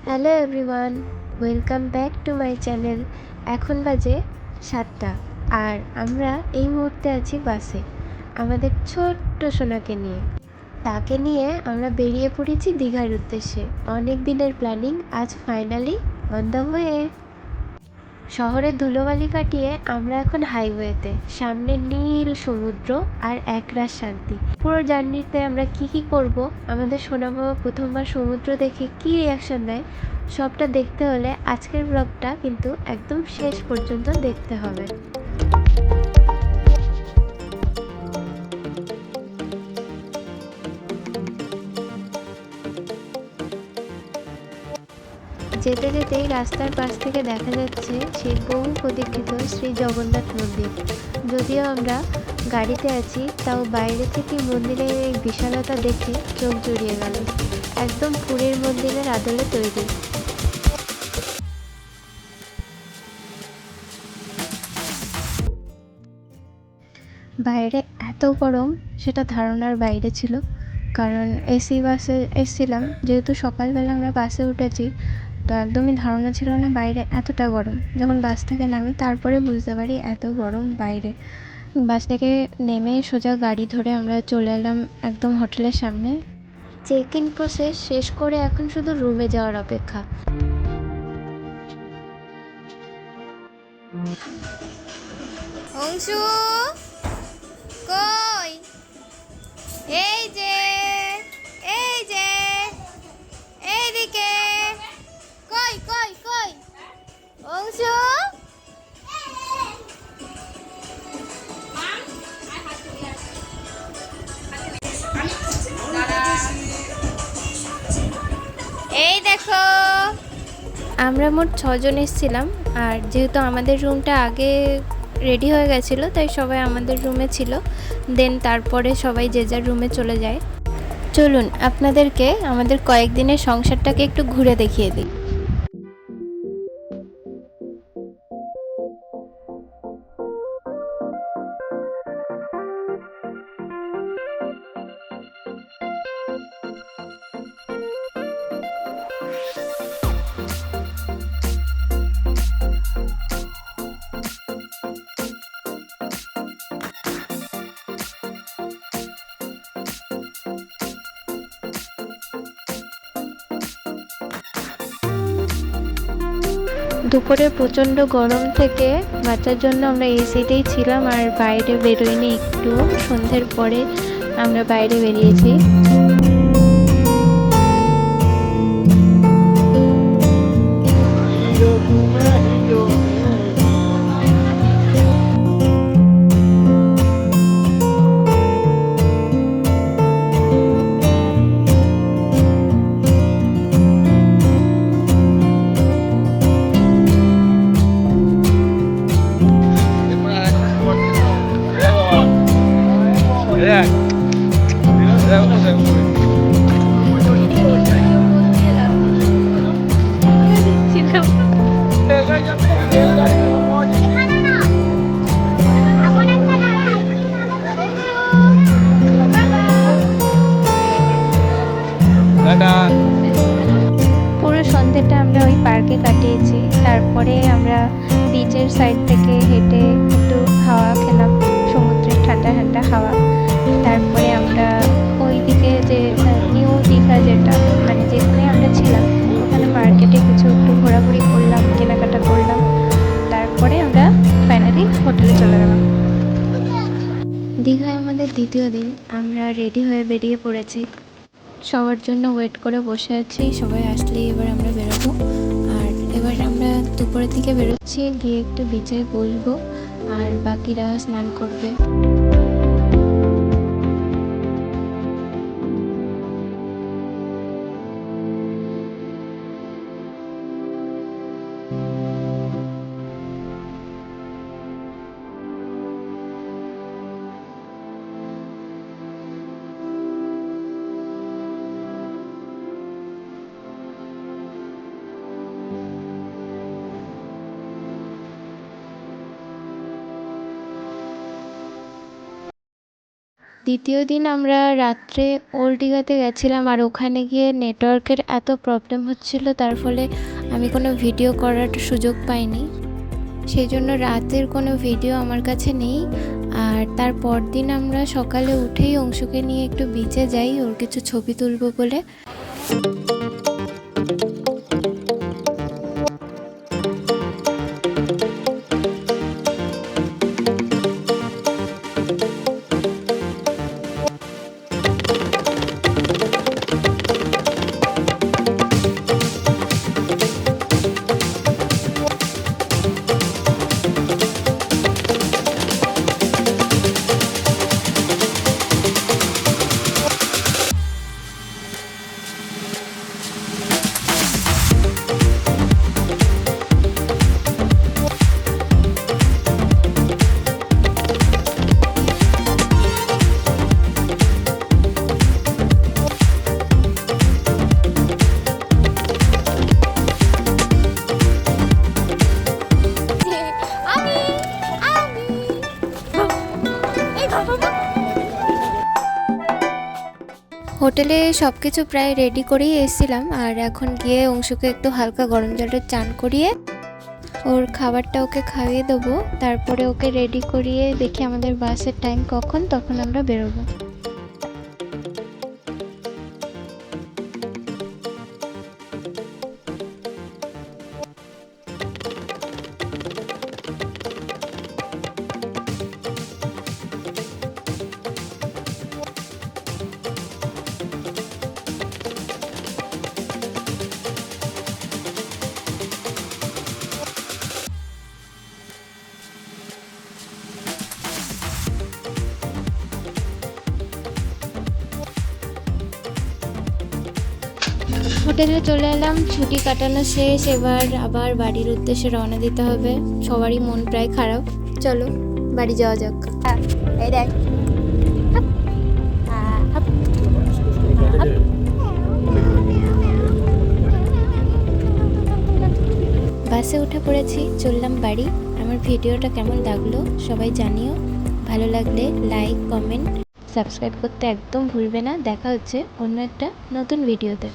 Hello everyone, welcome back to my channel. এখন বাজে 7টা আর আমরা এই মুহূর্তে আছি বাসে আমাদের ছোট্ট সোনাকে নিয়ে। তাকে নিয়ে আমরা বেরিয়ে পড়েছি দীঘার উদ্দেশ্যে। অনেক দিনের প্ল্যানিং আজ ফাইনালি অন দ্য ওয়ে। শহরের ধুলোবালি কাটিয়ে আমরা এখন হাইওয়েতে, সামনে নীল সমুদ্র আর একরাশ শান্তি। পুরো জার্নিতে আমরা কি কি করব, আমাদের সোনা বাবা প্রথমবার সমুদ্র দেখে কি রিয়াকশন দেয়, সবটা দেখতে হলে আজকের ব্লগটা কিন্তু একদম শেষ পর্যন্ত দেখতে হবে। যেতে যেতেই রাস্তার পাশ থেকে দেখা যাচ্ছে সেই বহু প্রতীক্ষিত শ্রী জগন্নাথ মন্দির। যদিও আমরা গাড়িতে আছি, তাও বাইরে থেকে মন্দিরের এই বিশালতা দেখে চোখ জুড়িয়ে গেল। একদম পুরীর মন্দিরের আদলে তৈরি। বাইরে এত গরম, সেটা ধারণার বাইরে ছিল। কারণ এসি বাসে এসছিলাম, যেহেতু সকালবেলা আমরা বাসে উঠেছি, তো একদমই ধারণা ছিল না বাইরে এতটা গরম। যখন বাস থেকে নামি তারপরে বুঝতে পারি এত গরম বাইরে। বাস থেকে নেমে সোজা গাড়ি ধরে আমরা চলে এলাম একদম হোটেলের সামনে। চেক ইন প্রসেস শেষ করে এখন শুধু রুমে যাওয়ার অপেক্ষা। অংশু কই? এই যে, এই যে, এইদিকে। কই কই কই অংশু? এই দেখো, আমরা মোট 6জন এসেছিলাম, আর যেহেতু আমাদের রুমটা আগে রেডি হয়ে গেছিলো, তাই সবাই আমাদের রুমে ছিল। দেন তারপরে সবাই যে যার রুমে চলে যায়। চলুন আপনাদেরকে আমাদের কয়েকদিনের সংসারটাকে একটু ঘুরে দেখিয়ে দিই। দুপুরে প্রচণ্ড গরম থেকে বাঁচার জন্য আমরা এসিতেই ছিলাম আর বাইরে বেরোইনি একটু। সন্ধ্যের পরে আমরা বাইরে বেরিয়েছি। পুরো সন্ধ্যেটা আমরা ওই পার্কে কাটিয়েছি। তারপরে আমরা বিচের সাইড থেকে হেঁটে একটু হাওয়া খেলাম, সমুদ্রের ঠান্ডা ঠান্ডা হাওয়া। তারপরে আমরা ওই দিকে যে নিউ দীঘা, যেটা মানে যেখানে আমরা ছিলাম, ওখানে মার্কেটে কিছু একটু ঘোরাঘুরি করলাম, কেনাকাটা করলাম। তারপরে আমরা ফাইনালি হোটেলে চলে গেলাম। দীঘায় আমাদের দ্বিতীয় দিন। আমরা রেডি হয়ে বেরিয়ে পড়েছি, সবার জন্য ওয়েট করে বসে আছি। সবাই আসলেই এবার আমরা বেরোবো। আর এবার আমরা দুপুরের দিকে বেরোচ্ছি, গিয়ে একটু বিচে বসবো আর বাকিরা স্নান করবে। দ্বিতীয় দিন আমরা রাত্রে ওল্ড দীঘাতে গেছিলাম, আর ওখানে গিয়ে নেটওয়ার্কের এত প্রবলেম হচ্ছিল, তার ফলে আমি কোনো ভিডিও করার সুযোগ পাইনি। সেই জন্য রাতের কোনো ভিডিও আমার কাছে নেই। আর তারপর দিন আমরা সকালে উঠেই অংশুকে নিয়ে একটু বিচে যাই ওর কিছু ছবি তুলবো বলে। আমি আমি এই বাবা হোটেলে সব কিছু প্রায় রেডি করেই এসেছিলাম, আর এখন গিয়ে অংশুকে একটু হালকা গরম জলে চান করিয়ে ওর খাবারটা ওকে খাইয়ে দেবো। তারপরে ওকে রেডি করিয়ে দেখি আমাদের বাসের টাইম কখন, তখন আমরা বেরোবো। হোটেলে চলে এলাম, ছুটি কাটানো শেষ, এবার আবার বাড়ির উদ্দেশ্যে রওনা দিতে হবে। সবারই মন প্রায় খারাপ, চলো বাড়ি যাওয়া যাক। এই দেখ বাসে উঠে পড়েছি, চললাম বাড়ি। আমার ভিডিওটা কেমন লাগলো সবাই জানিও। ভালো লাগলে লাইক, কমেন্ট, সাবস্ক্রাইব করতে একদম ভুলবে না। দেখা হচ্ছে অন্য একটা নতুন ভিডিওতে।